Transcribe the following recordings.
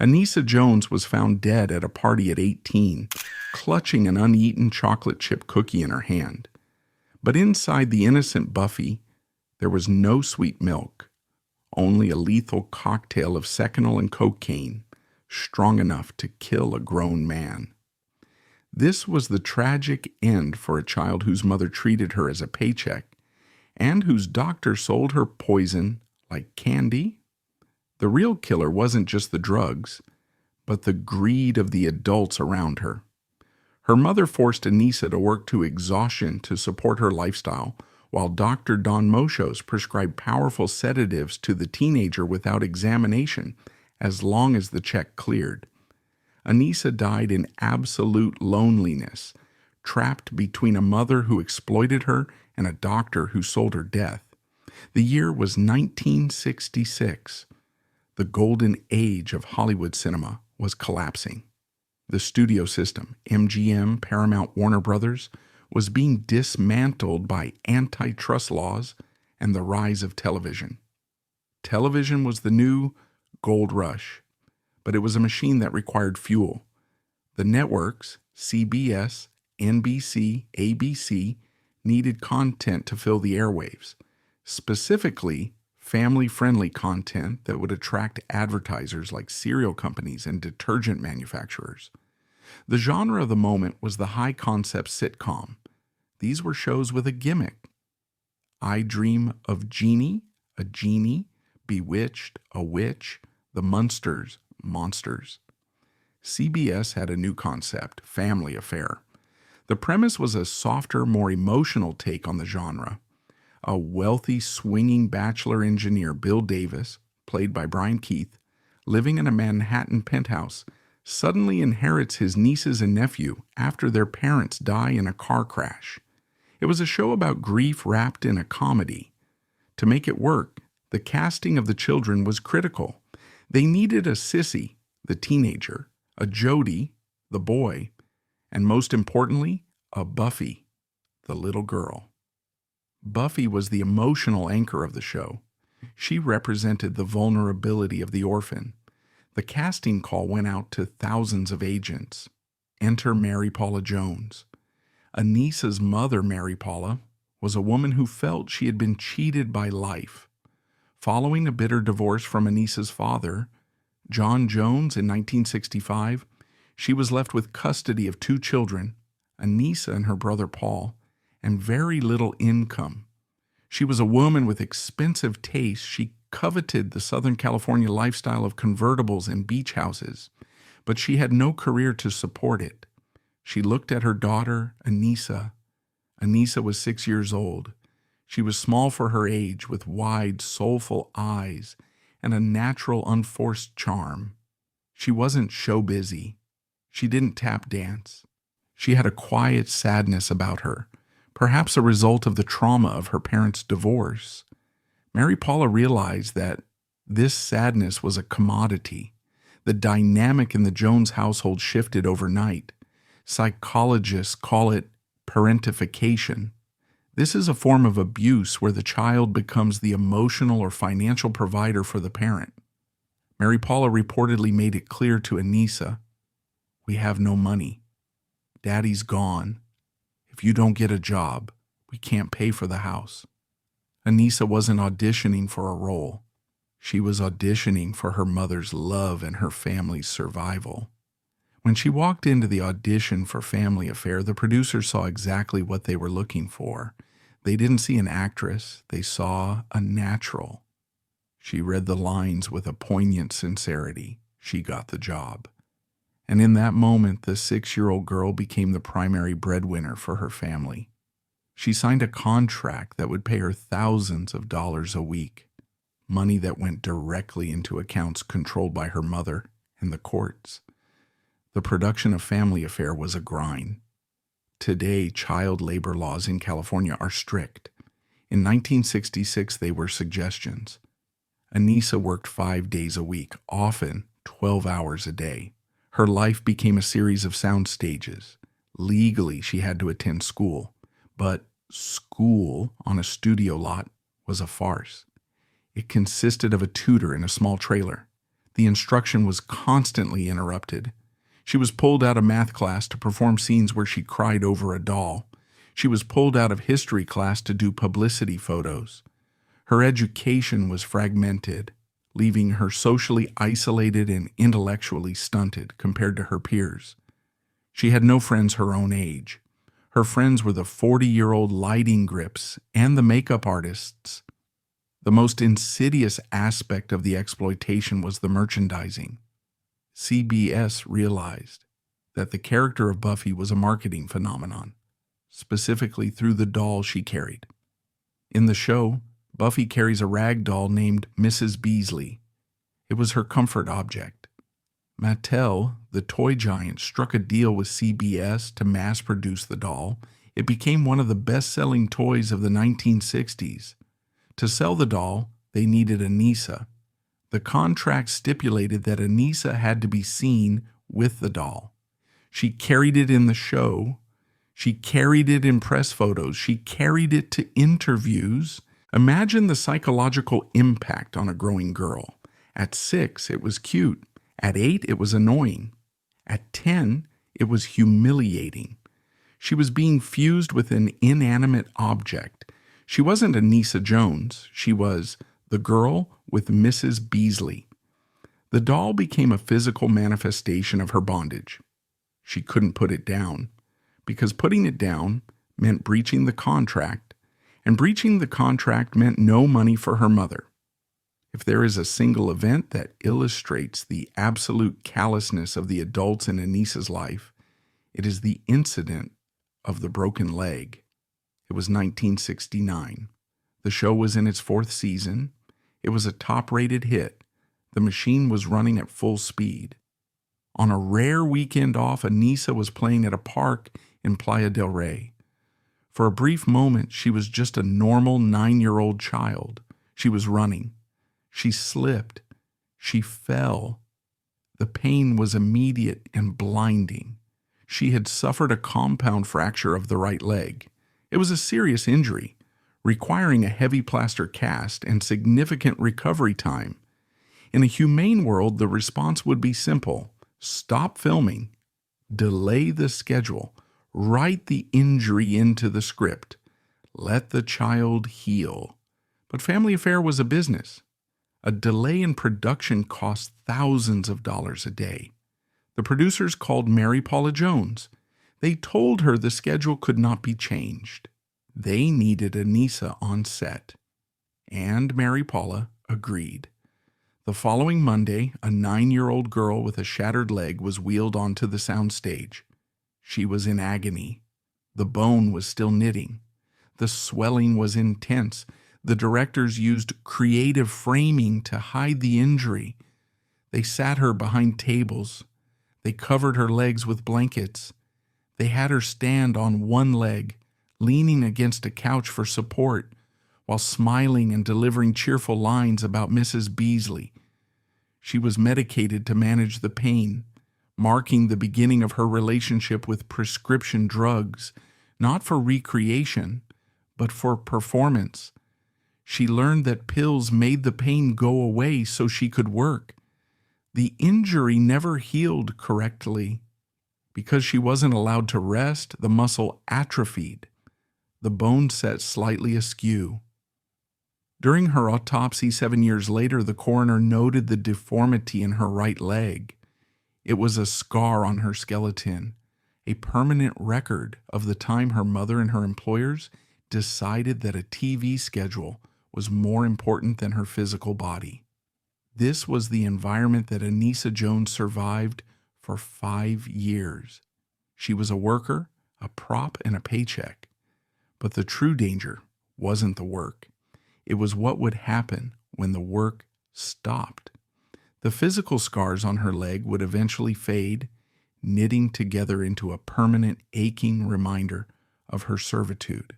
Anissa Jones was found dead at a party at 18, clutching an uneaten chocolate chip cookie in her hand. But inside the innocent Buffy, there was no sweet milk, only a lethal cocktail of Seconal and cocaine, strong enough to kill a grown man. This was the tragic end for a child whose mother treated her as a paycheck and whose doctor sold her poison like candy. The real killer wasn't just the drugs, but the greed of the adults around her. Her mother forced Anissa to work to exhaustion to support her lifestyle, while Dr. Don Moshos prescribed powerful sedatives to the teenager without examination, as long as the check cleared. Anissa died in absolute loneliness, trapped between a mother who exploited her and a doctor who sold her death. The year was 1966. The golden age of Hollywood cinema was collapsing. The studio system, MGM, Paramount, Warner Brothers, was being dismantled by antitrust laws and the rise of television. Television was the new gold rush, but it was a machine that required fuel. The networks, CBS, NBC, ABC, needed content to fill the airwaves, specifically family-friendly content that would attract advertisers like cereal companies and detergent manufacturers. The genre of the moment was the high-concept sitcom. These were shows with a gimmick. I Dream of Jeannie, a genie, Bewitched, a witch, The Munsters, monsters. CBS had a new concept, Family Affair. The premise was a softer, more emotional take on the genre. A wealthy, swinging bachelor engineer, Bill Davis, played by Brian Keith, living in a Manhattan penthouse, suddenly inherits his nieces and nephew after their parents die in a car crash. It was a show about grief wrapped in a comedy. To make it work, the casting of the children was critical. They needed a Sissy, the teenager, a Jody, the boy, and most importantly, a Buffy, the little girl. Buffy was the emotional anchor of the show. She represented the vulnerability of the orphan. The casting call went out to thousands of agents. Enter Mary Paula Jones. Anissa's mother, Mary Paula, was a woman who felt she had been cheated by life. Following a bitter divorce from Anissa's father, John Jones, in 1965, she was left with custody of 2 children, Anissa and her brother Paul, and very little income. She was a woman with expensive taste. She coveted the Southern California lifestyle of convertibles and beach houses, but she had no career to support it. She looked at her daughter, Anissa. Anissa was 6 years old. She was small for her age, with wide, soulful eyes and a natural, unforced charm. She wasn't show busy. She didn't tap dance. She had a quiet sadness about her, perhaps a result of the trauma of her parents' divorce. Mary Paula realized that this sadness was a commodity. The dynamic in the Jones household shifted overnight. Psychologists call it parentification. This is a form of abuse where the child becomes the emotional or financial provider for the parent. Mary Paula reportedly made it clear to Anissa, "We have no money. Daddy's gone. If you don't get a job, we can't pay for the house." Anissa wasn't auditioning for a role. She was auditioning for her mother's love and her family's survival. When she walked into the audition for Family Affair, the producers saw exactly what they were looking for. They didn't see an actress, they saw a natural. She read the lines with a poignant sincerity. She got the job. And in that moment, the 6-year-old girl became the primary breadwinner for her family. She signed a contract that would pay her thousands of dollars a week, money that went directly into accounts controlled by her mother and the courts. The production of Family Affair was a grind. Today, child labor laws in California are strict. In 1966, they were suggestions. Anissa worked 5 days a week, often 12 hours a day. Her life became a series of sound stages. Legally, she had to attend school, but school on a studio lot was a farce. It consisted of a tutor in a small trailer. The instruction was constantly interrupted. She was pulled out of math class to perform scenes where she cried over a doll. She was pulled out of history class to do publicity photos. Her education was fragmented, leaving her socially isolated and intellectually stunted compared to her peers. She had no friends her own age. Her friends were the 40-year-old lighting grips and the makeup artists. The most insidious aspect of the exploitation was the merchandising. CBS realized that the character of Buffy was a marketing phenomenon, specifically through the doll she carried. In the show, Buffy carries a rag doll named Mrs. Beasley. It was her comfort object. Mattel, the toy giant, struck a deal with CBS to mass-produce the doll. It became one of the best-selling toys of the 1960s. To sell the doll, they needed Anissa. The contract stipulated that Anissa had to be seen with the doll. She carried it in the show. She carried it in press photos. She carried it to interviews. Imagine the psychological impact on a growing girl. At 6, it was cute. At 8, it was annoying. At 10, it was humiliating. She was being fused with an inanimate object. She wasn't Anissa Jones. She was the girl with Mrs. Beasley. The doll became a physical manifestation of her bondage. She couldn't put it down, because putting it down meant breaching the contract, and breaching the contract meant no money for her mother. If there is a single event that illustrates the absolute callousness of the adults in Anissa's life, it is the incident of the broken leg. It was 1969. The show was in its 4th season. It was a top-rated hit. The machine was running at full speed. On a rare weekend off, Anissa was playing at a park in Playa del Rey. For a brief moment, she was just a normal 9-year-old child. She was running. She slipped. She fell. The pain was immediate and blinding. She had suffered a compound fracture of the right leg. It was a serious injury, requiring a heavy plaster cast and significant recovery time. In a humane world, the response would be simple. Stop filming. Delay the schedule. Write the injury into the script. Let the child heal. But Family Affair was a business. A delay in production cost thousands of dollars a day. The producers called Mary Paula Jones. They told her the schedule could not be changed. They needed Anissa on set. And Mary Paula agreed. The following Monday, a 9-year-old girl with a shattered leg was wheeled onto the soundstage. She was in agony. The bone was still knitting. The swelling was intense. The directors used creative framing to hide the injury. They sat her behind tables. They covered her legs with blankets. They had her stand on one leg, leaning against a couch for support, while smiling and delivering cheerful lines about Mrs. Beasley. She was medicated to manage the pain, marking the beginning of her relationship with prescription drugs, not for recreation, but for performance. She learned that pills made the pain go away so she could work. The injury never healed correctly. Because she wasn't allowed to rest, the muscle atrophied. The bone set slightly askew. During her autopsy 7 years later, the coroner noted the deformity in her right leg. It was a scar on her skeleton, a permanent record of the time her mother and her employers decided that a TV schedule was more important than her physical body. This was the environment that Anissa Jones survived for 5 years. She was a worker, a prop, and a paycheck. But the true danger wasn't the work. It was what would happen when the work stopped. The physical scars on her leg would eventually fade, knitting together into a permanent, aching reminder of her servitude.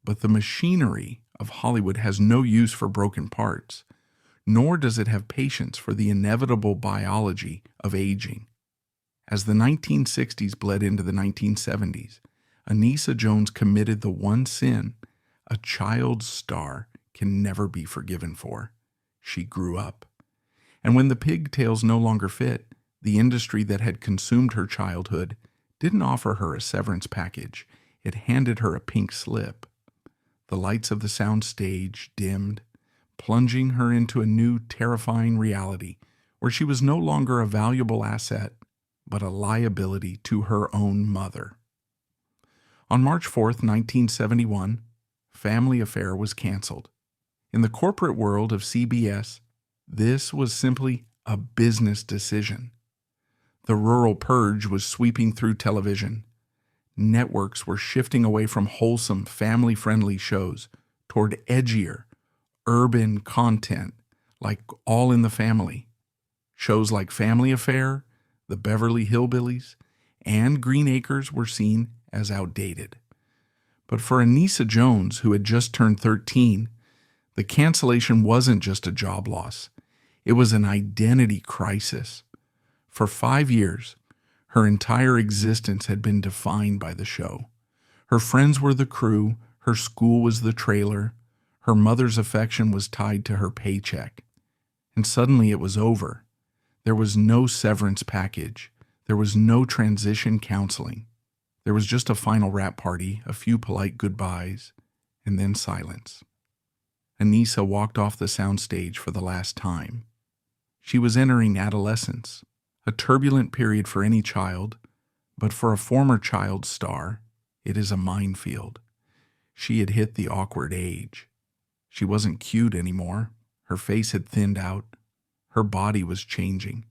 But the machinery of Hollywood has no use for broken parts, nor does it have patience for the inevitable biology of aging. As the 1960s bled into the 1970s, Anissa Jones committed the one sin a child star can never be forgiven for. She grew up. And when the pigtails no longer fit, the industry that had consumed her childhood didn't offer her a severance package. It handed her a pink slip. The lights of the sound stage dimmed, plunging her into a new, terrifying reality where she was no longer a valuable asset, but a liability to her own mother. On March 4th, 1971, Family Affair was canceled. In the corporate world of CBS, this was simply a business decision. The rural purge was sweeping through television. Networks were shifting away from wholesome, family-friendly shows toward edgier, urban content like All in the Family. Shows like Family Affair, The Beverly Hillbillies, and Green Acres were seen as outdated. But for Anissa Jones, who had just turned 13, the cancellation wasn't just a job loss. It was an identity crisis. For 5 years, her entire existence had been defined by the show. Her friends were the crew, her school was the trailer, her mother's affection was tied to her paycheck. And suddenly it was over. There was no severance package. There was no transition counseling. There was just a final wrap party, a few polite goodbyes, and then silence. Anissa walked off the soundstage for the last time. She was entering adolescence, a turbulent period for any child, but for a former child star, it is a minefield. She had hit the awkward age. She wasn't cute anymore. Her face had thinned out. Her body was changing.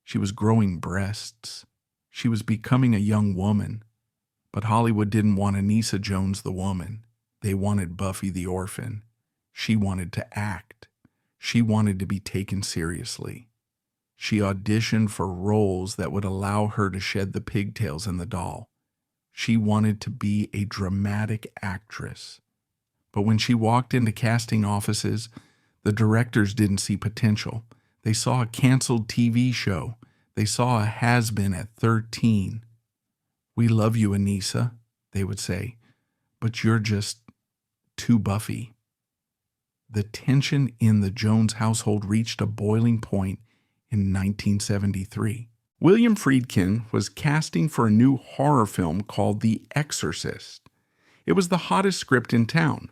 She was growing breasts. She was becoming a young woman. But Hollywood didn't want Anissa Jones the woman. They wanted Buffy the orphan. She wanted to act. She wanted to be taken seriously. She auditioned for roles that would allow her to shed the pigtails and the doll. She wanted to be a dramatic actress. But when she walked into casting offices, the directors didn't see potential. They saw a canceled TV show. They saw a has-been at 13. "We love you, Anissa," they would say, "but you're just too Buffy." The tension in the Jones household reached a boiling point in 1973. William Friedkin was casting for a new horror film called The Exorcist. It was the hottest script in town.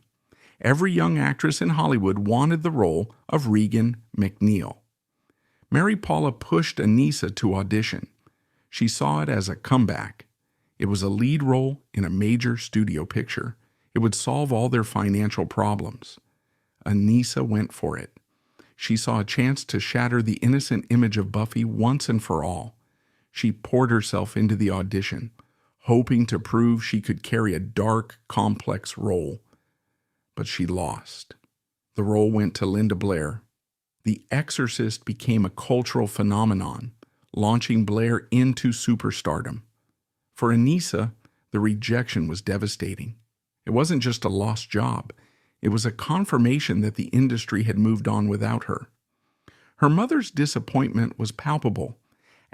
Every young actress in Hollywood wanted the role of Regan McNeil. Mary Paula pushed Anissa to audition. She saw it as a comeback. It was a lead role in a major studio picture. It would solve all their financial problems. Anissa went for it. She saw a chance to shatter the innocent image of Buffy once and for all. She poured herself into the audition, hoping to prove she could carry a dark, complex role. But she lost. The role went to Linda Blair. The Exorcist became a cultural phenomenon, launching Blair into superstardom. For Anissa, the rejection was devastating. It wasn't just a lost job. It was a confirmation that the industry had moved on without her. Her mother's disappointment was palpable,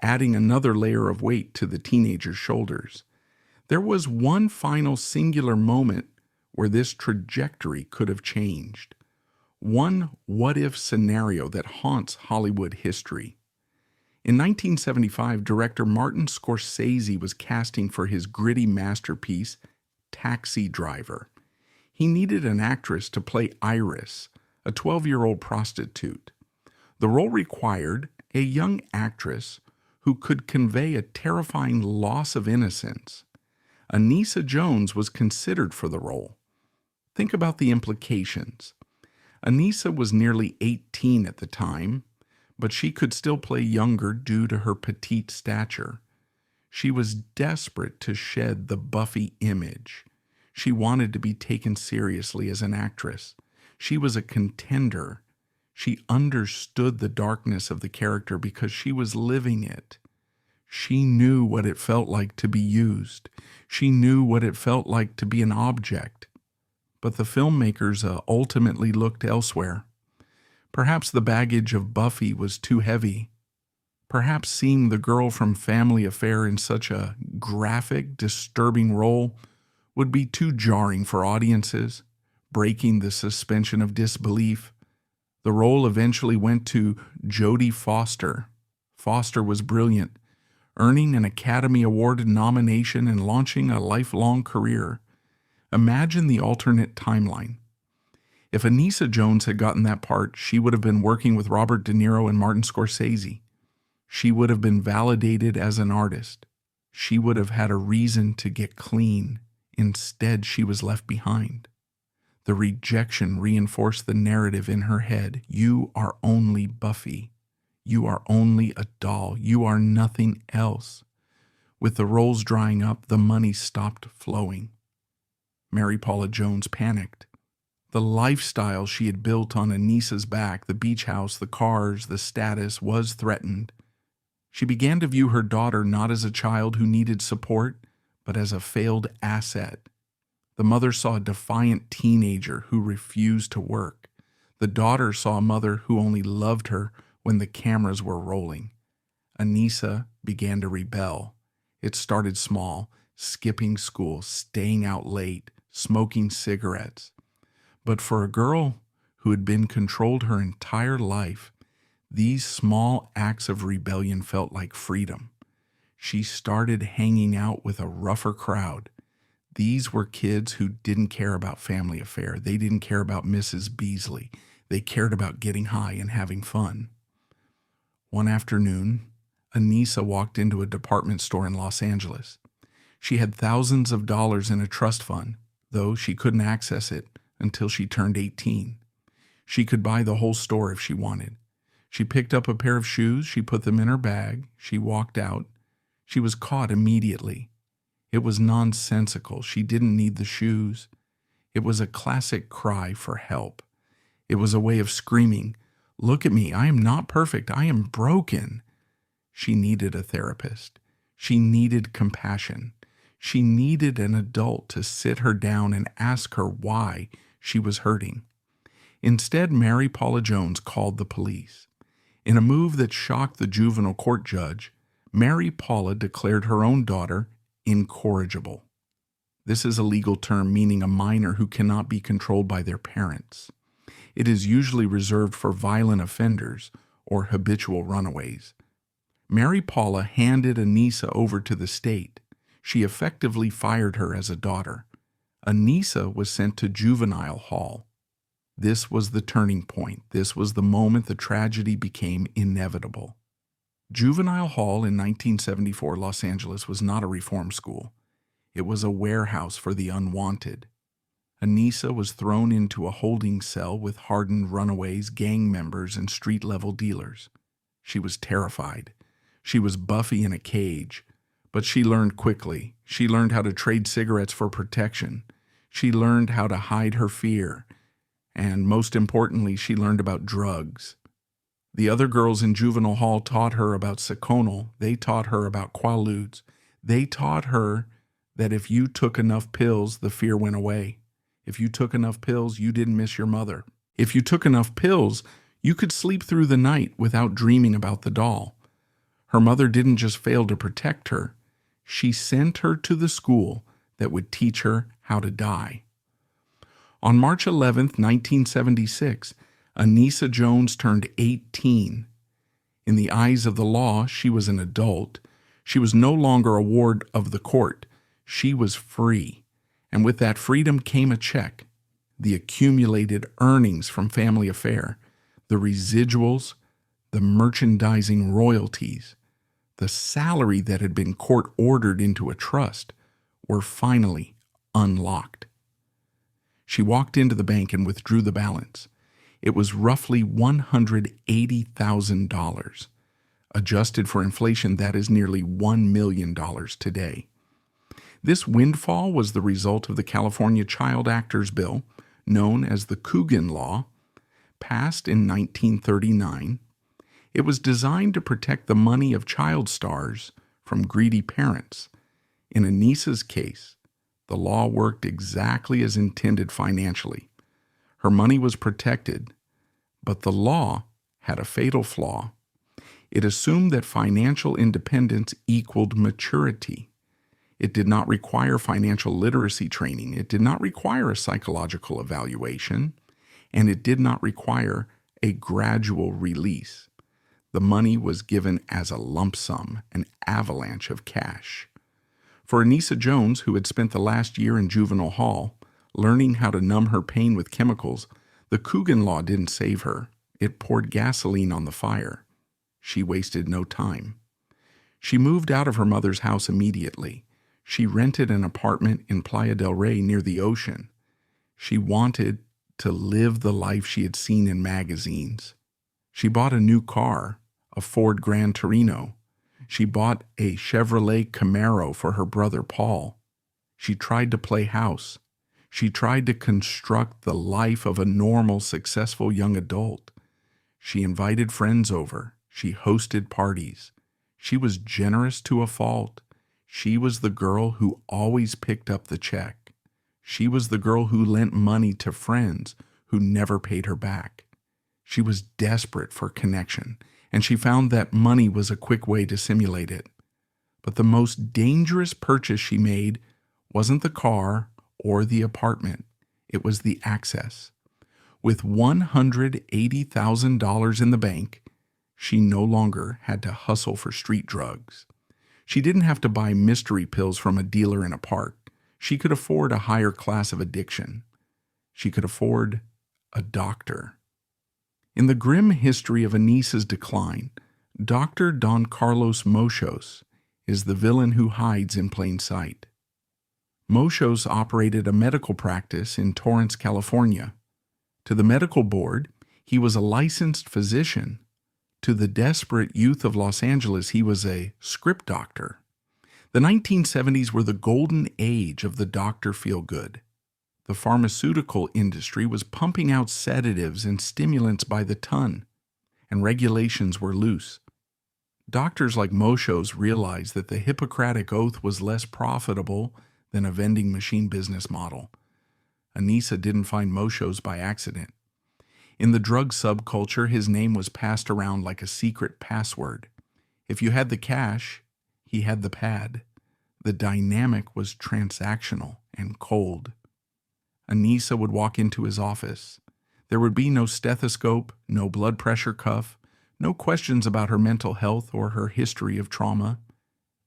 adding another layer of weight to the teenager's shoulders. There was one final singular moment where this trajectory could have changed. One what-if scenario that haunts Hollywood history. In 1975, director Martin Scorsese was casting for his gritty masterpiece, Taxi Driver. He needed an actress to play Iris, a 12-year-old prostitute. The role required a young actress who could convey a terrifying loss of innocence. Anissa Jones was considered for the role. Think about the implications. Anissa was nearly 18 at the time, but she could still play younger due to her petite stature. She was desperate to shed the Buffy image. She wanted to be taken seriously as an actress. She was a contender. She understood the darkness of the character because she was living it. She knew what it felt like to be used. She knew what it felt like to be an object. But the filmmakers ultimately looked elsewhere. Perhaps the baggage of Buffy was too heavy. Perhaps seeing the girl from Family Affair in such a graphic, disturbing role would be too jarring for audiences, breaking the suspension of disbelief. The role eventually went to Jodie Foster. Foster was brilliant, earning an Academy Award nomination and launching a lifelong career. Imagine the alternate timeline. If Anissa Jones had gotten that part, she would have been working with Robert De Niro and Martin Scorsese. She would have been validated as an artist. She would have had a reason to get clean. Instead, she was left behind. The rejection reinforced the narrative in her head. You are only Buffy. You are only a doll. You are nothing else. With the roles drying up, the money stopped flowing. Mary Paula Jones panicked. The lifestyle she had built on Anissa's back, the beach house, the cars, the status, was threatened. She began to view her daughter not as a child who needed support, but as a failed asset. The mother saw a defiant teenager who refused to work. The daughter saw a mother who only loved her when the cameras were rolling. Anissa began to rebel. It started small, skipping school, staying out late, smoking cigarettes. But for a girl who had been controlled her entire life, these small acts of rebellion felt like freedom. She started hanging out with a rougher crowd. These were kids who didn't care about family affair. They didn't care about Mrs. Beasley. They cared about getting high and having fun. One afternoon, Anissa walked into a department store in Los Angeles. She had thousands of dollars in a trust fund, though she couldn't access it until she turned 18. She could buy the whole store if she wanted. She picked up a pair of shoes, she put them in her bag, she walked out. She was caught immediately. It was nonsensical. She didn't need the shoes. It was a classic cry for help. It was a way of screaming, "Look at me, I am not perfect, I am broken." She needed a therapist. She needed compassion. She needed an adult to sit her down and ask her why she was hurting. Instead, Mary Paula Jones called the police. In a move that shocked the juvenile court judge, Mary Paula declared her own daughter incorrigible. This is a legal term meaning a minor who cannot be controlled by their parents. It is usually reserved for violent offenders or habitual runaways. Mary Paula handed Anissa over to the state. She effectively fired her as a daughter. Anissa was sent to Juvenile Hall. This was the turning point. This was the moment the tragedy became inevitable. Juvenile Hall in 1974 Los Angeles was not a reform school. It was a warehouse for the unwanted. Anissa was thrown into a holding cell with hardened runaways, gang members, and street-level dealers. She was terrified. She was Buffy in a cage, but she learned quickly. She learned how to trade cigarettes for protection. She learned how to hide her fear. And most importantly, she learned about drugs. The other girls in Juvenile Hall taught her about Seconal. They taught her about Quaaludes. They taught her that if you took enough pills, the fear went away. If you took enough pills, you didn't miss your mother. If you took enough pills, you could sleep through the night without dreaming about the doll. Her mother didn't just fail to protect her. She sent her to the school that would teach her how to die. On March 11, 1976, Anissa Jones turned 18. In the eyes of the law, she was an adult. She was no longer a ward of the court. She was free. And with that freedom came a check, the accumulated earnings from family affair, the residuals, the merchandising royalties, the salary that had been court-ordered into a trust were finally unlocked. She walked into the bank and withdrew the balance. It was roughly $180,000. Adjusted for inflation, that is nearly $1 million today. This windfall was the result of the California Child Actors Bill, known as the Kugan Law, passed in 1939. It was designed to protect the money of child stars from greedy parents. In Anissa's case, the law worked exactly as intended financially. Her money was protected, but the law had a fatal flaw. It assumed that financial independence equaled maturity. It did not require financial literacy training. It did not require a psychological evaluation, and it did not require a gradual release. The money was given as a lump sum, an avalanche of cash. For Anissa Jones, who had spent the last year in juvenile hall, learning how to numb her pain with chemicals, the Kugan law didn't save her. It poured gasoline on the fire. She wasted no time. She moved out of her mother's house immediately. She rented an apartment in Playa del Rey near the ocean. She wanted to live the life she had seen in magazines. She bought a new car, a Ford Gran Torino. She bought a Chevrolet Camaro for her brother Paul. She tried to play house. She tried to construct the life of a normal, successful young adult. She invited friends over. She hosted parties. She was generous to a fault. She was the girl who always picked up the check. She was the girl who lent money to friends who never paid her back. She was desperate for connection, and she found that money was a quick way to simulate it. But the most dangerous purchase she made wasn't the car or the apartment. It was the access. With $180,000 in the bank, she no longer had to hustle for street drugs. She didn't have to buy mystery pills from a dealer in a park. She could afford a higher class of addiction. She could afford a doctor. In the grim history of Anissa's decline, Dr. Don Carlos Moschos is the villain who hides in plain sight. Moschos operated a medical practice in Torrance, California. To the medical board, he was a licensed physician. To the desperate youth of Los Angeles, he was a script doctor. The 1970s were the golden age of the Dr. Feelgood. The pharmaceutical industry was pumping out sedatives and stimulants by the ton, and regulations were loose. Doctors like Moschos realized that the Hippocratic Oath was less profitable than a vending machine business model. Anissa didn't find Moschos by accident. In the drug subculture, his name was passed around like a secret password. If you had the cash, he had the pad. The dynamic was transactional and cold. Anissa would walk into his office. There would be no stethoscope, no blood pressure cuff, no questions about her mental health or her history of trauma.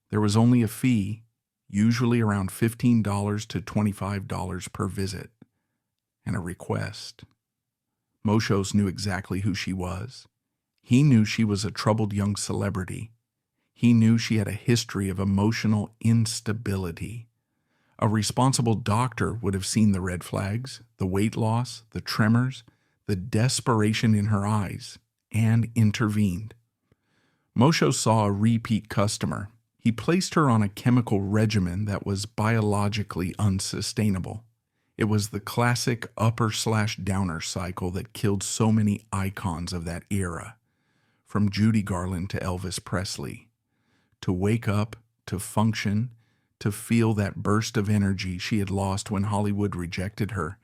There was only a fee, usually around $15 to $25 per visit, and a request. Moschos knew exactly who she was. He knew she was a troubled young celebrity. He knew she had a history of emotional instability. A responsible doctor would have seen the red flags, the weight loss, the tremors, the desperation in her eyes, and intervened. Moschos saw a repeat customer. He placed her on a chemical regimen that was biologically unsustainable. It was the classic upper/downer cycle that killed so many icons of that era, from Judy Garland to Elvis Presley. To wake up, to function, to feel that burst of energy she had lost when Hollywood rejected her,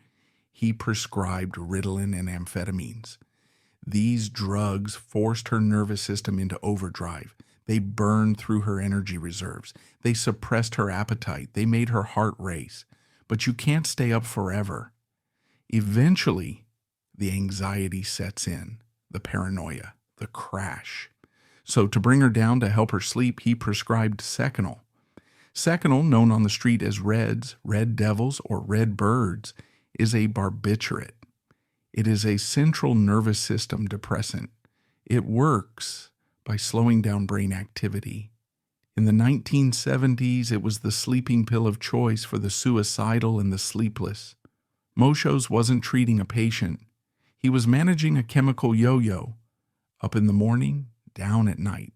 he prescribed Ritalin and amphetamines. These drugs forced her nervous system into overdrive. They burned through her energy reserves. They suppressed her appetite. They made her heart race. But you can't stay up forever. Eventually, the anxiety sets in, the paranoia, the crash. So to bring her down, to help her sleep, he prescribed Seconal. Seconal, known on the street as Reds, Red Devils, or Red Birds, is a barbiturate. It is a central nervous system depressant. It works by slowing down brain activity. In the 1970s, it was the sleeping pill of choice for the suicidal and the sleepless. Moschos wasn't treating a patient. He was managing a chemical yo-yo, up in the morning, down at night,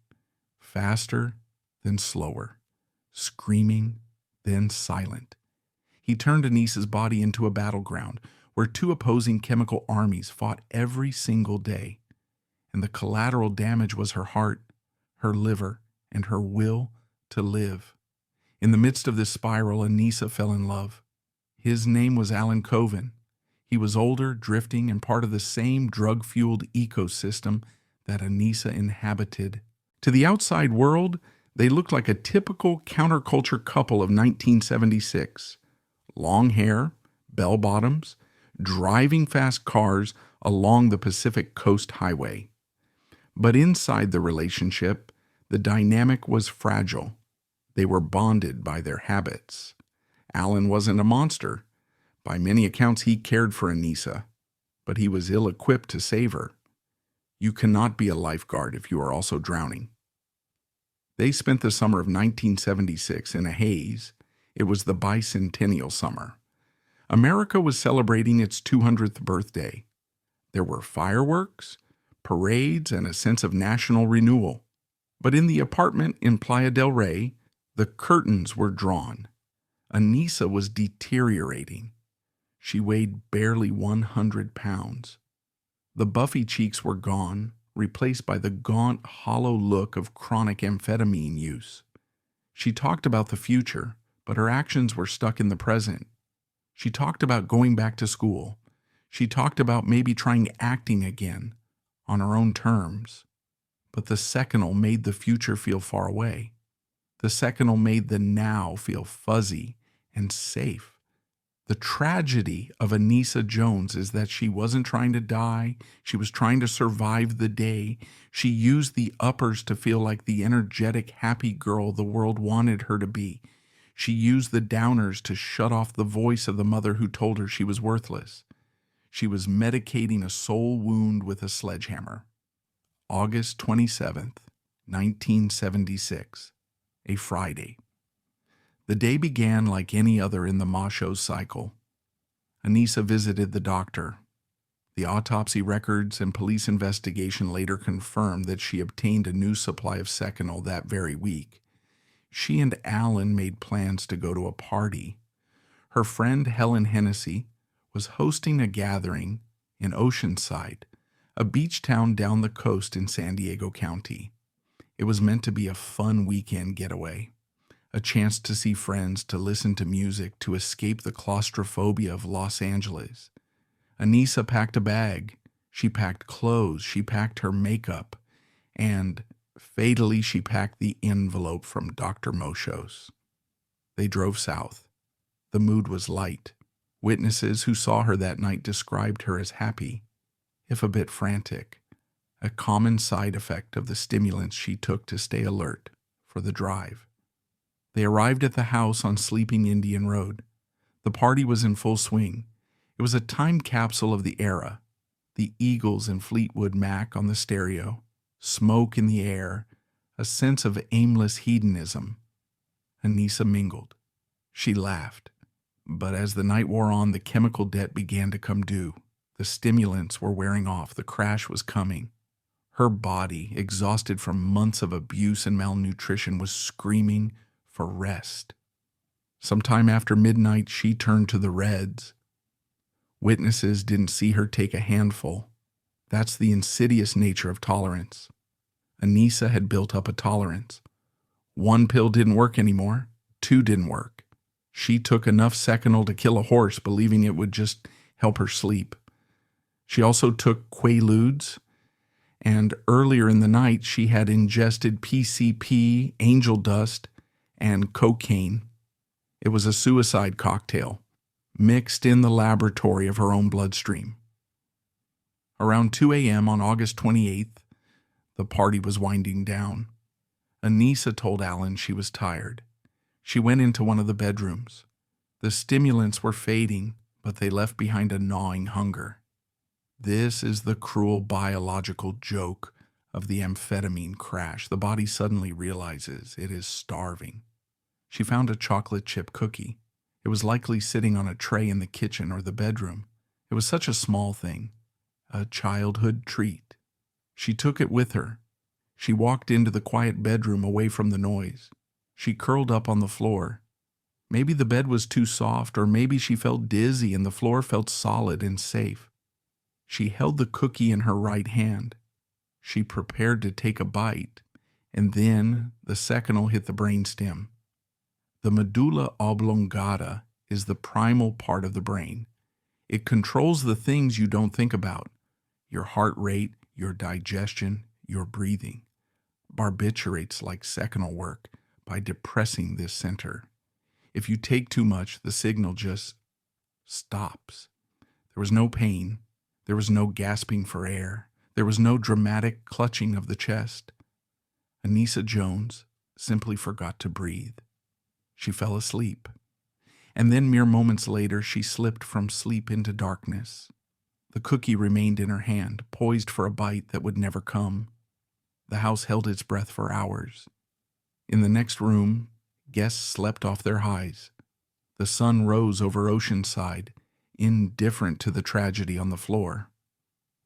faster, then slower, screaming, then silent. He turned Anissa's body into a battleground where two opposing chemical armies fought every single day. And the collateral damage was her heart, her liver, and her will to live. In the midst of this spiral, Anissa fell in love. His name was Alan Coven. He was older, drifting, and part of the same drug-fueled ecosystem that Anissa inhabited. To the outside world, they looked like a typical counterculture couple of 1976. Long hair, bell-bottoms, driving fast cars, along the Pacific Coast Highway. But inside the relationship, the dynamic was fragile. They were bonded by their habits. Alan wasn't a monster. By many accounts, he cared for Anissa, but he was ill-equipped to save her. You cannot be a lifeguard if you are also drowning. They spent the summer of 1976 in a haze. It was the bicentennial summer. America was celebrating its 200th birthday. There were fireworks, parades, and a sense of national renewal. But in the apartment in Playa del Rey, the curtains were drawn. Anissa was deteriorating. She weighed barely 100 pounds. The Buffy cheeks were gone, replaced by the gaunt, hollow look of chronic amphetamine use. She talked about the future, but her actions were stuck in the present. She talked about going back to school. She talked about maybe trying acting again, on her own terms. But the seconal made the future feel far away. The seconal made the now feel fuzzy and safe. The tragedy of Anissa Jones is that she wasn't trying to die. She was trying to survive the day. She used the uppers to feel like the energetic, happy girl the world wanted her to be. She used the downers to shut off the voice of the mother who told her she was worthless. She was medicating a soul wound with a sledgehammer. August 27th, 1976, a Friday. The day began like any other in the Macho cycle. Anissa visited the doctor. The autopsy records and police investigation later confirmed that she obtained a new supply of Seconal that very week. She and Alan made plans to go to a party. Her friend Helen Hennessy was hosting a gathering in Oceanside, a beach town down the coast in San Diego County. It was meant to be a fun weekend getaway, a chance to see friends, to listen to music, to escape the claustrophobia of Los Angeles. Anissa packed a bag. She packed clothes. She packed her makeup. And fatally, she packed the envelope from Dr. Moshos. They drove south. The mood was light. Witnesses who saw her that night described her as happy, if a bit frantic, a common side effect of the stimulants she took to stay alert for the drive. They arrived at the house on Sleeping Indian Road. The party was in full swing. It was a time capsule of the era. The Eagles and Fleetwood Mac on the stereo, smoke in the air, a sense of aimless hedonism. Anissa mingled. She laughed. But as the night wore on, the chemical debt began to come due. The stimulants were wearing off. The crash was coming. Her body, exhausted from months of abuse and malnutrition, was screaming for rest. Sometime after midnight, she turned to the Reds. Witnesses didn't see her take a handful. That's the insidious nature of tolerance. Anissa had built up a tolerance. One pill didn't work anymore. Two didn't work. She took enough Seconal to kill a horse, believing it would just help her sleep. She also took Quaaludes, and earlier in the night she had ingested PCP, angel dust, and cocaine. It was a suicide cocktail, mixed in the laboratory of her own bloodstream. Around 2 a.m. on August 28th, the party was winding down. Anissa told Alan she was tired. She went into one of the bedrooms. The stimulants were fading, but they left behind a gnawing hunger. This is the cruel biological joke of the amphetamine crash. The body suddenly realizes it is starving. She found a chocolate chip cookie. It was likely sitting on a tray in the kitchen or the bedroom. It was such a small thing, a childhood treat. She took it with her. She walked into the quiet bedroom away from the noise. She curled up on the floor. Maybe the bed was too soft, or maybe she felt dizzy and the floor felt solid and safe. She held the cookie in her right hand. She prepared to take a bite, and then the Seconal hit the brainstem. The medulla oblongata is the primal part of the brain. It controls the things you don't think about: your heart rate, your digestion, your breathing. Barbiturates like Seconal work by depressing this center. If you take too much, the signal just stops. There was no pain, There was no gasping for air. There was no dramatic clutching of the chest. Anissa Jones simply forgot to breathe. She fell asleep. And then mere moments later, she slipped from sleep into darkness. The cookie remained in her hand, poised for a bite that would never come. The house held its breath for hours. In the next room, guests slept off their highs. The sun rose over Oceanside, indifferent to the tragedy on the floor.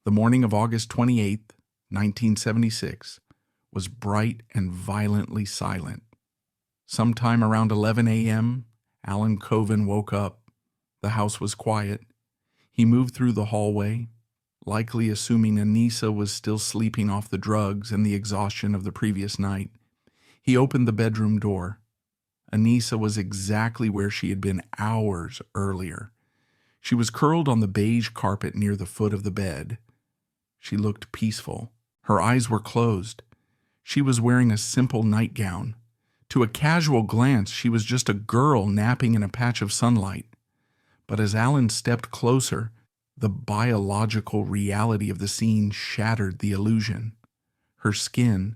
The morning of August 28th, 1976, was bright and violently silent. Sometime around 11 a.m., Alan Coven woke up. The house was quiet. He moved through the hallway, likely assuming Anissa was still sleeping off the drugs and the exhaustion of the previous night. He opened the bedroom door. Anissa was exactly where she had been hours earlier. She was curled on the beige carpet near the foot of the bed. She looked peaceful. Her eyes were closed. She was wearing a simple nightgown. To a casual glance, she was just a girl napping in a patch of sunlight. But as Alan stepped closer, the biological reality of the scene shattered the illusion. Her skin,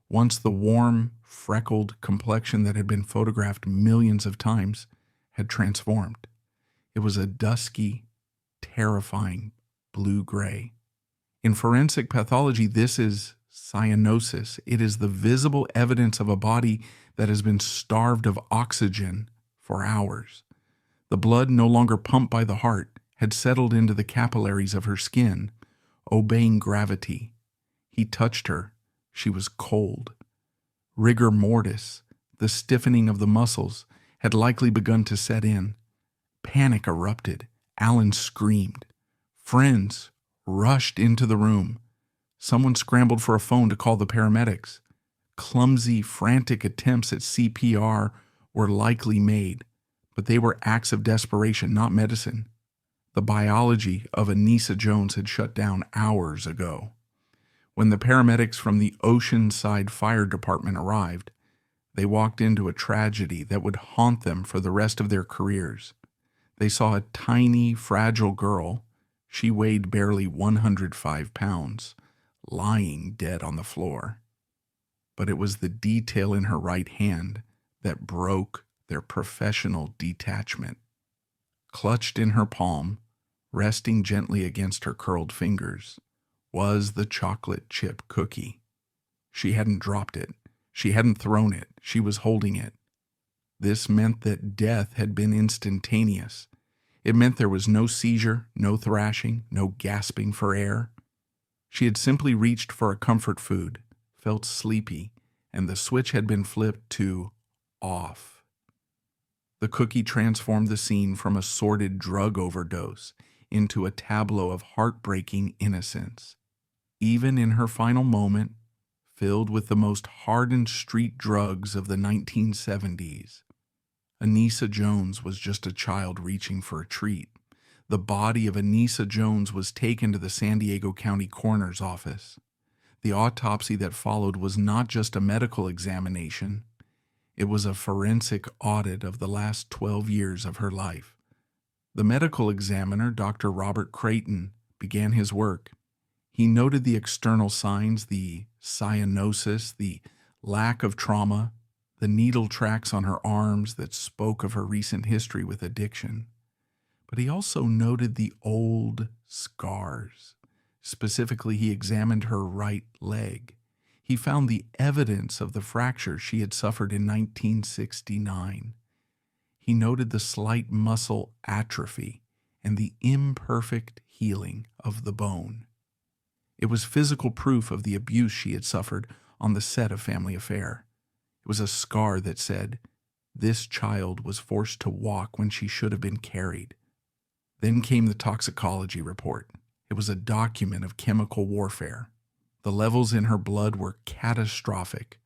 once the warm, freckled complexion that had been photographed millions of times, had transformed. It was a dusky, terrifying blue-gray. In forensic pathology, this is cyanosis. It is the visible evidence of a body that has been starved of oxygen for hours. The blood, no longer pumped by the heart, had settled into the capillaries of her skin, obeying gravity. He touched her. She was cold. Rigor mortis, the stiffening of the muscles, had likely begun to set in. Panic erupted. Alan screamed. Friends rushed into the room. Someone scrambled for a phone to call the paramedics. Clumsy, frantic attempts at CPR were likely made, but they were acts of desperation, not medicine. The biology of Anissa Jones had shut down hours ago. When the paramedics from the Oceanside Fire Department arrived, they walked into a tragedy that would haunt them for the rest of their careers. They saw a tiny, fragile girl. She weighed barely 105 pounds, lying dead on the floor. But it was the detail in her right hand that broke their professional detachment. Clutched in her palm, resting gently against her curled fingers, was the chocolate chip cookie. She hadn't dropped it. She hadn't thrown it. She was holding it. This meant that death had been instantaneous. It meant there was no seizure, no thrashing, no gasping for air. She had simply reached for a comfort food, felt sleepy, and the switch had been flipped to off. The cookie transformed the scene from a sordid drug overdose into a tableau of heartbreaking innocence. Even in her final moment, filled with the most hardened street drugs of the 1970s, Anissa Jones was just a child reaching for a treat. The body of Anissa Jones was taken to the San Diego County Coroner's office. The autopsy that followed was not just a medical examination. It was a forensic audit of the last 12 years of her life. The medical examiner, Dr. Robert Creighton, began his work. He noted the external signs, the cyanosis, the lack of trauma, the needle tracks on her arms that spoke of her recent history with addiction. But he also noted the old scars. Specifically, he examined her right leg. He found the evidence of the fracture she had suffered in 1969. He noted the slight muscle atrophy and the imperfect healing of the bone. It was physical proof of the abuse she had suffered on the set of Family Affair. It was a scar that said, "This child was forced to walk when she should have been carried." Then came the toxicology report. It was a document of chemical warfare. The levels in her blood were catastrophic.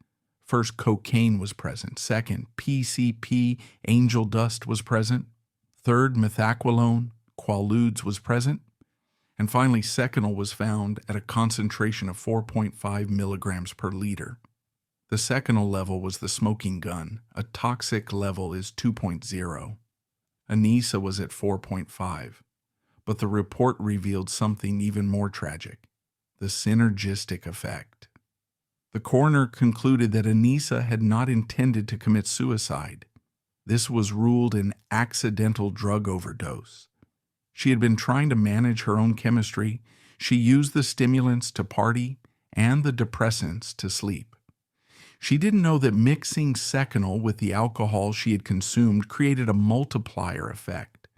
First, cocaine was present. Second, PCP, angel dust, was present. Third, methaqualone, quaaludes, was present. And finally, seconal was found at a concentration of 4.5 milligrams per liter. The seconal level was the smoking gun. A toxic level is 2.0. Anissa was at 4.5. But the report revealed something even more tragic: the synergistic effect. The coroner concluded that Anissa had not intended to commit suicide. This was ruled an accidental drug overdose. She had been trying to manage her own chemistry. She used the stimulants to party and the depressants to sleep. She didn't know that mixing Seconal with the alcohol she had consumed created a multiplier effect.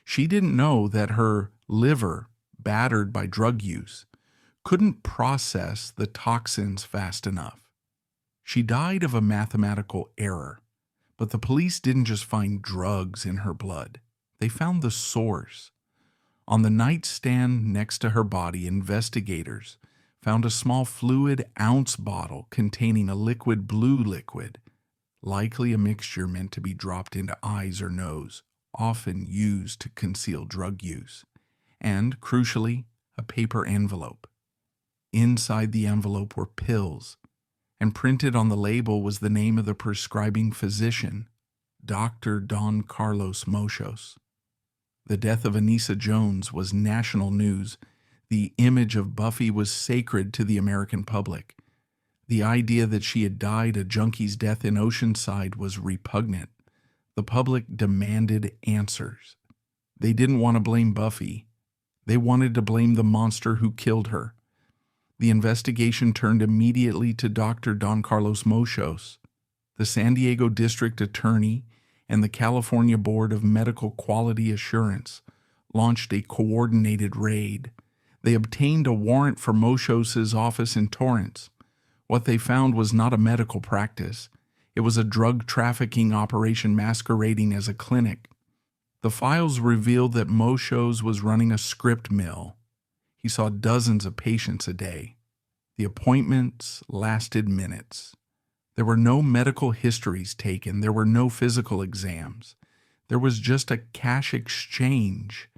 She didn't know that her liver, battered by drug use, couldn't process the toxins fast enough. She died of a mathematical error, but the police didn't just find drugs in her blood. They found the source. On the nightstand next to her body, investigators found a small fluid ounce bottle containing a liquid blue liquid, likely a mixture meant to be dropped into eyes or nose, often used to conceal drug use, and, crucially, a paper envelope. Inside the envelope were pills, and printed on the label was the name of the prescribing physician, Dr. Don Carlos Moschos. The death of Anissa Jones was national news. The image of Buffy was sacred to the American public. The idea that she had died a junkie's death in Oceanside was repugnant. The public demanded answers. They didn't want to blame Buffy. They wanted to blame the monster who killed her. The investigation turned immediately to Dr. Don Carlos Moschos. The San Diego District Attorney and the California Board of Medical Quality Assurance launched a coordinated raid. They obtained a warrant for Moschos' office in Torrance. What they found was not a medical practice. It was a drug trafficking operation masquerading as a clinic. The files revealed that Moschos was running a script mill. He saw dozens of patients a day. The appointments lasted minutes. There were no medical histories taken. There were no physical exams. There was just a cash exchange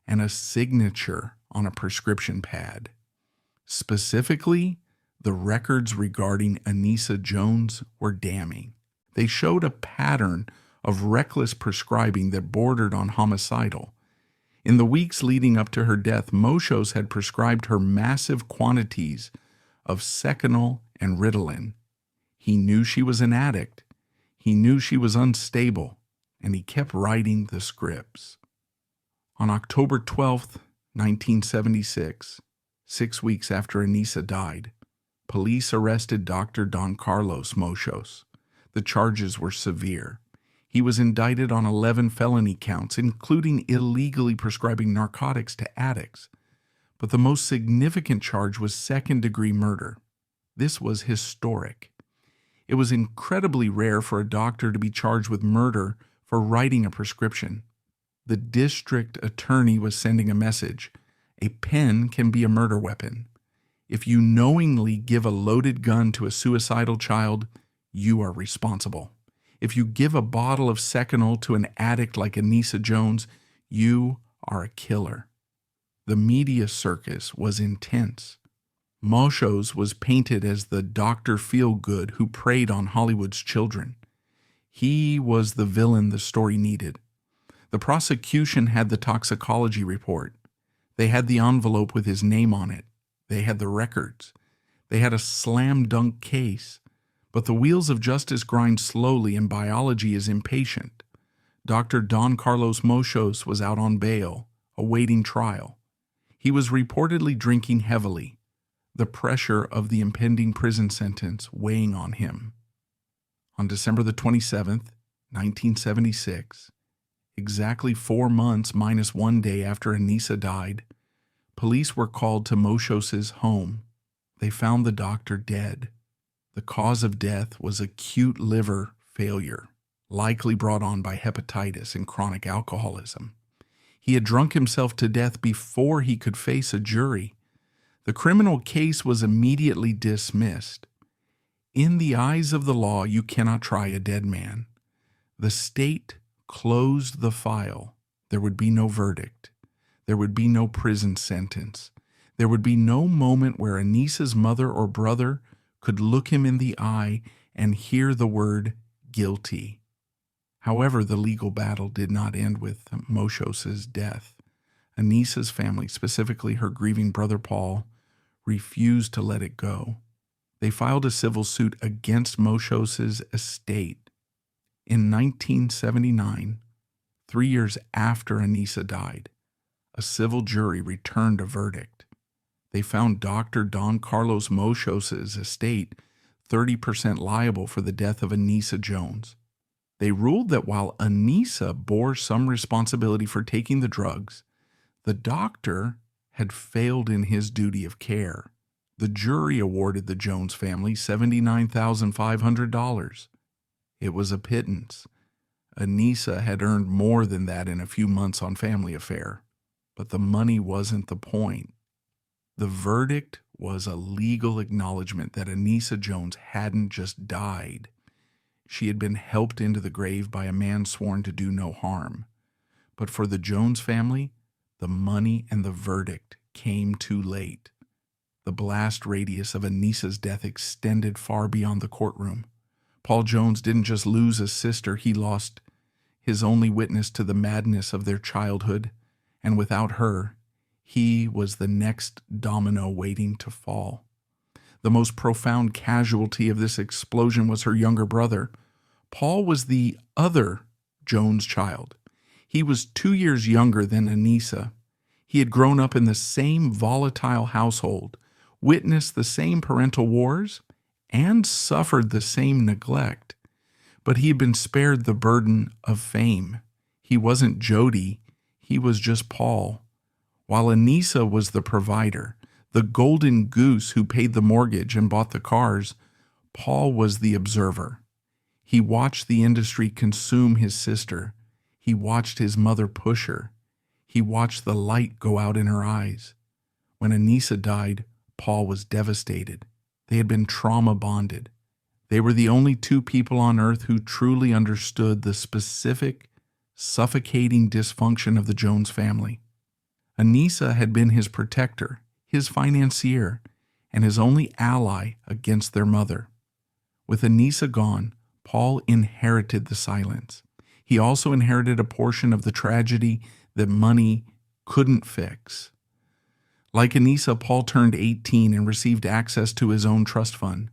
and a signature on a prescription pad. Specifically, the records regarding Anissa Jones were damning. They showed a pattern of reckless prescribing that bordered on homicidal. In the weeks leading up to her death, Moschos had prescribed her massive quantities of Seconal and Ritalin. He knew she was an addict. He knew she was unstable, and he kept writing the scripts. On October 12th, 1976, 6 weeks after Anissa died, police arrested Dr. Don Carlos Moschos. The charges were severe. He was indicted on 11 felony counts, including illegally prescribing narcotics to addicts. But the most significant charge was second-degree murder. This was historic. It was incredibly rare for a doctor to be charged with murder for writing a prescription. The district attorney was sending a message. A pen can be a murder weapon. If you knowingly give a loaded gun to a suicidal child, you are responsible. If you give a bottle of Seconal to an addict like Anissa Jones, you are a killer. The media circus was intense. Moschos was painted as the Dr. Feelgood who preyed on Hollywood's children. He was the villain the story needed. The prosecution had the toxicology report. They had the envelope with his name on it. They had the records. They had a slam-dunk case. But the wheels of justice grind slowly and biology is impatient. Dr. Don Carlos Moschos was out on bail, awaiting trial. He was reportedly drinking heavily, the pressure of the impending prison sentence weighing on him. On December the 27th, 1976, exactly 4 months minus 1 day after Anissa died, police were called to Moschos' home. They found the doctor dead. The cause of death was acute liver failure, likely brought on by hepatitis and chronic alcoholism. He had drunk himself to death before he could face a jury. The criminal case was immediately dismissed. In the eyes of the law, you cannot try a dead man. The state closed the file. There would be no verdict. There would be no prison sentence. There would be no moment where Anissa's mother or brother could look him in the eye and hear the word guilty. However, the legal battle did not end with Moschos' death. Anissa's family, specifically her grieving brother Paul, refused to let it go. They filed a civil suit against Moshos's estate. In 1979, 3 years after Anissa died, a civil jury returned a verdict. They found Dr. Don Carlos Moshos's estate 30% liable for the death of Anissa Jones. They ruled that while Anissa bore some responsibility for taking the drugs, the doctor had failed in his duty of care. The jury awarded the Jones family $79,500. It was a pittance. Anissa had earned more than that in a few months on Family Affair, but the money wasn't the point. The verdict was a legal acknowledgement that Anissa Jones hadn't just died. She had been helped into the grave by a man sworn to do no harm. But for the Jones family, the money and the verdict came too late. The blast radius of Anissa's death extended far beyond the courtroom. Paul Jones didn't just lose a sister, he lost his only witness to the madness of their childhood, and without her, he was the next domino waiting to fall. The most profound casualty of this explosion was her younger brother. Paul was the other Jones child. He was 2 years younger than Anissa. He had grown up in the same volatile household, witnessed the same parental wars, and suffered the same neglect. But he had been spared the burden of fame. He wasn't Jody, he was just Paul. While Anissa was the provider, the golden goose who paid the mortgage and bought the cars, Paul was the observer. He watched the industry consume his sister. He watched his mother push her. He watched the light go out in her eyes. When Anissa died, Paul was devastated. They had been trauma bonded. They were the only two people on earth who truly understood the specific, suffocating dysfunction of the Jones family. Anissa had been his protector, his financier, and his only ally against their mother. With Anissa gone, Paul inherited the silence. He also inherited a portion of the tragedy that money couldn't fix. Like Anissa, Paul turned 18 and received access to his own trust fund.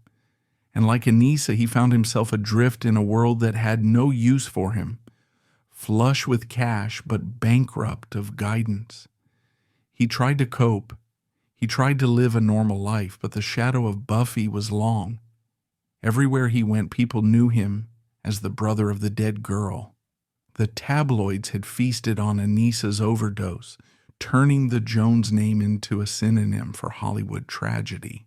And like Anissa, he found himself adrift in a world that had no use for him, flush with cash but bankrupt of guidance. He tried to cope. He tried to live a normal life, but the shadow of Buffy was long. Everywhere he went, people knew him as the brother of the dead girl. The tabloids had feasted on Anissa's overdose, turning the Jones name into a synonym for Hollywood tragedy.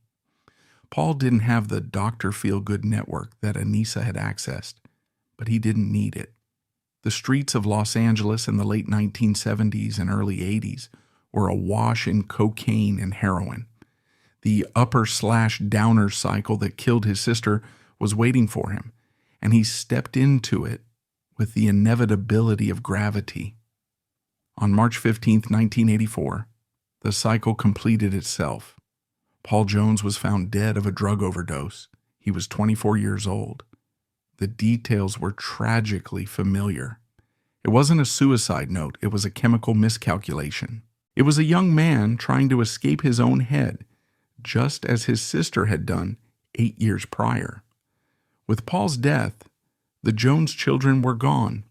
Paul didn't have the Dr. Feelgood network that Anissa had accessed, but he didn't need it. The streets of Los Angeles in the late 1970s and early 80s were awash in cocaine and heroin. The upper/downer cycle that killed his sister was waiting for him, and he stepped into it with the inevitability of gravity. On March 15, 1984, the cycle completed itself. Paul Jones was found dead of a drug overdose. He was 24 years old. The details were tragically familiar. It wasn't a suicide note, it was a chemical miscalculation. It was a young man trying to escape his own head, just as his sister had done 8 years prior. With Paul's death, the Jones children were gone.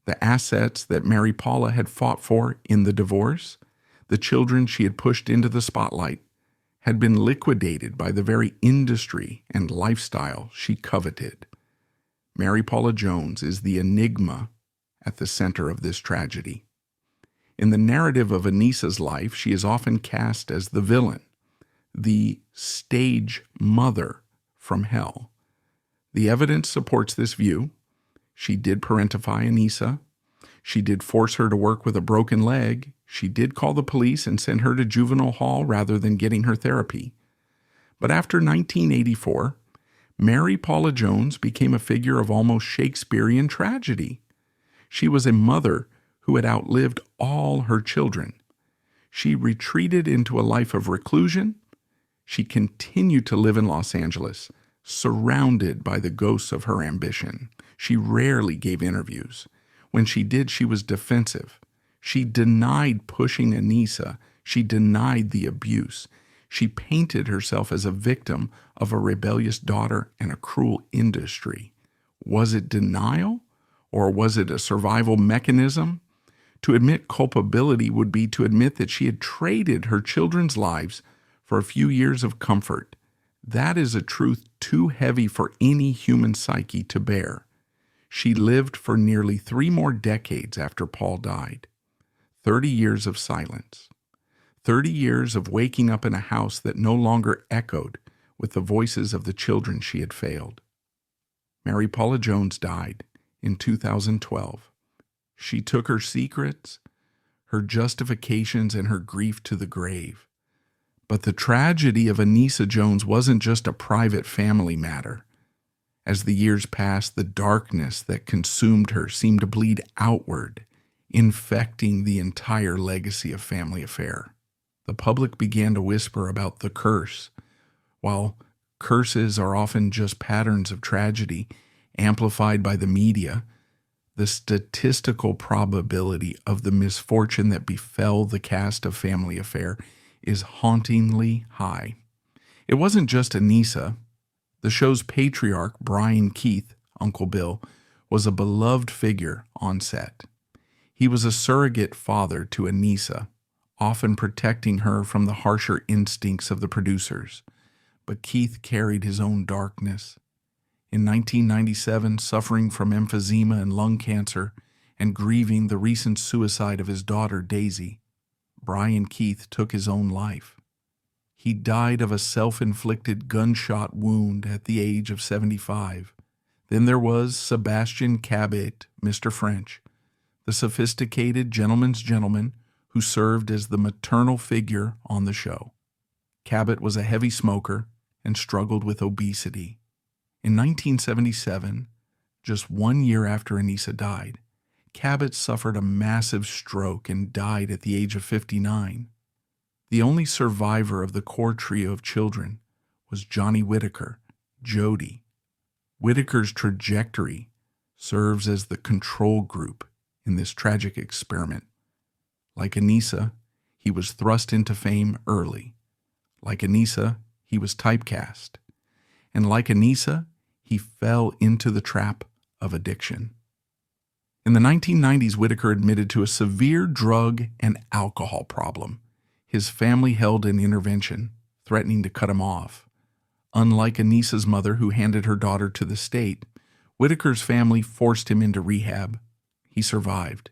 The assets that Mary Paula had fought for in the divorce, the children she had pushed into the spotlight, had been liquidated by the very industry and lifestyle she coveted. Mary Paula Jones is the enigma at the center of this tragedy. In the narrative of Anissa's life, she is often cast as the villain, the stage mother from hell. The evidence supports this view. She did parentify Anissa. She did force her to work with a broken leg. She did call the police and send her to juvenile hall rather than getting her therapy. But after 1984, Mary Paula Jones became a figure of almost Shakespearean tragedy. She was a mother who had outlived all her children. She retreated into a life of reclusion. She continued to live in Los Angeles, surrounded by the ghosts of her ambition. She rarely gave interviews. When she did, she was defensive. She denied pushing Anissa. She denied the abuse. She painted herself as a victim of a rebellious daughter and a cruel industry. Was it denial, or was it a survival mechanism? To admit culpability would be to admit that she had traded her children's lives for a few years of comfort. That is a truth too heavy for any human psyche to bear. She lived for nearly 3 more decades after Paul died. 30 years of silence. 30 years of waking up in a house that no longer echoed with the voices of the children she had failed. Mary Paula Jones died in 2012. She took her secrets, her justifications, and her grief to the grave. But the tragedy of Anissa Jones wasn't just a private family matter. As the years passed, the darkness that consumed her seemed to bleed outward, infecting the entire legacy of Family Affair. The public began to whisper about the curse. While curses are often just patterns of tragedy amplified by the media, the statistical probability of the misfortune that befell the cast of Family Affair is hauntingly high. It wasn't just Anissa. The show's patriarch, Brian Keith, Uncle Bill, was a beloved figure on set. He was a surrogate father to Anissa, often protecting her from the harsher instincts of the producers. But Keith carried his own darkness. In 1997, suffering from emphysema and lung cancer and grieving the recent suicide of his daughter, Daisy, Brian Keith took his own life. He died of a self-inflicted gunshot wound at the age of 75. Then there was Sebastian Cabot, Mr. French, the sophisticated gentleman's gentleman who served as the maternal figure on the show. Cabot was a heavy smoker and struggled with obesity. In 1977, just 1 year after Anissa died, Cabot suffered a massive stroke and died at the age of 59. The only survivor of the core trio of children was Johnny Whitaker, Jody. Whitaker's trajectory serves as the control group in this tragic experiment. Like Anissa, he was thrust into fame early. Like Anissa, he was typecast. And like Anissa, he fell into the trap of addiction. In the 1990s, Whitaker admitted to a severe drug and alcohol problem. His family held an intervention, threatening to cut him off. Unlike Anissa's mother, who handed her daughter to the state, Whitaker's family forced him into rehab. He survived.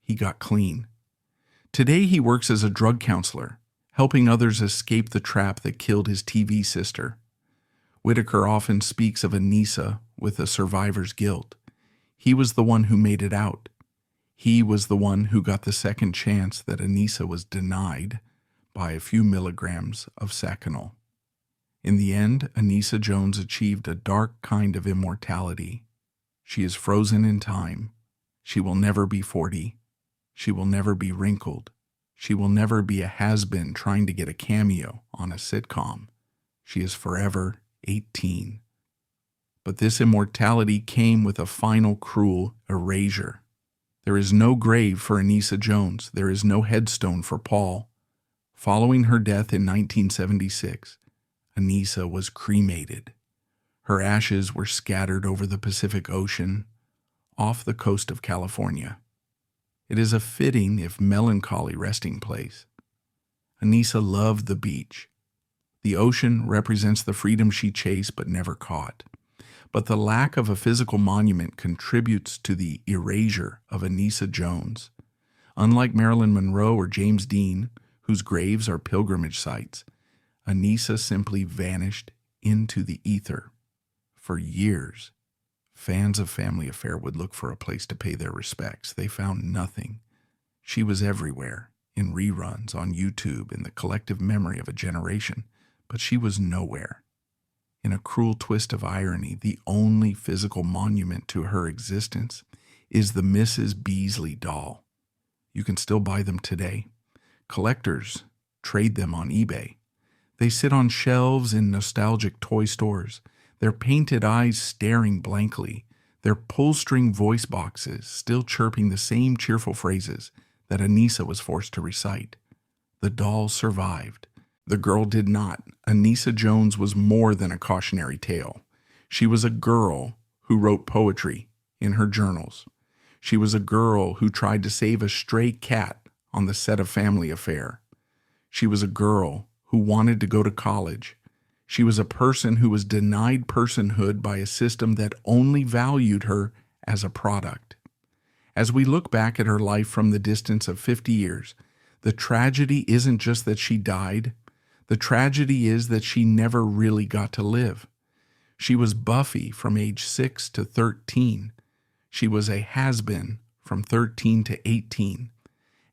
He got clean. Today, he works as a drug counselor, helping others escape the trap that killed his TV sister. Whitaker often speaks of Anissa with a survivor's guilt. He was the one who made it out. He was the one who got the second chance that Anissa was denied by a few milligrams of Sacanol. In the end, Anissa Jones achieved a dark kind of immortality. She is frozen in time. She will never be 40. She will never be wrinkled. She will never be a has-been trying to get a cameo on a sitcom. She is forever 18. But this immortality came with a final cruel erasure. There is no grave for Anissa Jones. There is no headstone for Paul. Following her death in 1976, Anissa was cremated. Her ashes were scattered over the Pacific Ocean, off the coast of California. It is a fitting, if melancholy, resting place. Anissa loved the beach. The ocean represents the freedom she chased but never caught. But the lack of a physical monument contributes to the erasure of Anissa Jones. Unlike Marilyn Monroe or James Dean, whose graves are pilgrimage sites, Anissa simply vanished into the ether. For years, fans of Family Affair would look for a place to pay their respects. They found nothing. She was everywhere, in reruns, on YouTube, in the collective memory of a generation, but she was nowhere. In a cruel twist of irony, the only physical monument to her existence is the Mrs. Beasley doll. You can still buy them today. Collectors trade them on eBay. They sit on shelves in nostalgic toy stores, their painted eyes staring blankly, their pull-string voice boxes still chirping the same cheerful phrases, that Anissa was forced to recite. The doll survived. The girl did not. Anissa Jones was more than a cautionary tale. She was a girl who wrote poetry in her journals. She was a girl who tried to save a stray cat on the set of Family Affair. She was a girl who wanted to go to college. She was a person who was denied personhood by a system that only valued her as a product. As we look back at her life from the distance of 50 years, the tragedy isn't just that she died. The tragedy is that she never really got to live. She was Buffy from age 6 to 13. She was a has-been from 13 to 18.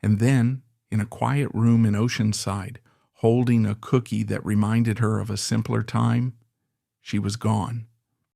And then, in a quiet room in Oceanside, holding a cookie that reminded her of a simpler time, she was gone.